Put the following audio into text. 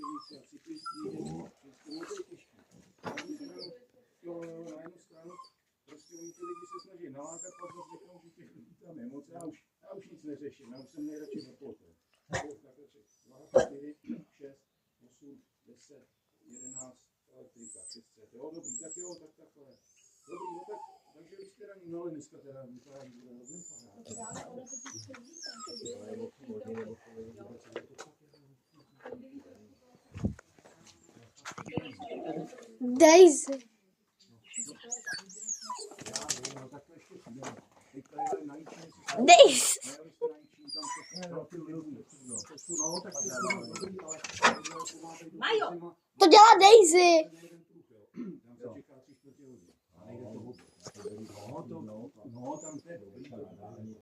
víc, a cyklistní, to je těžké. Na jednu stranu, prostě oni ty lidi se snaží nalákat, pak zase řeknou, že těch lidí tam je moc, já už nic neřeším, já už jsem nejradši zaplotil. Takhle 2, 4, 6, 8, 10, 11, elektrika, 6, jo, dobrý, tak jo, tak takhle. Dobrý, no tak, takže vy jste raní, no ale dneska teda vypadá, že bude hodně Daisy. Daisy. To dělá Daisy.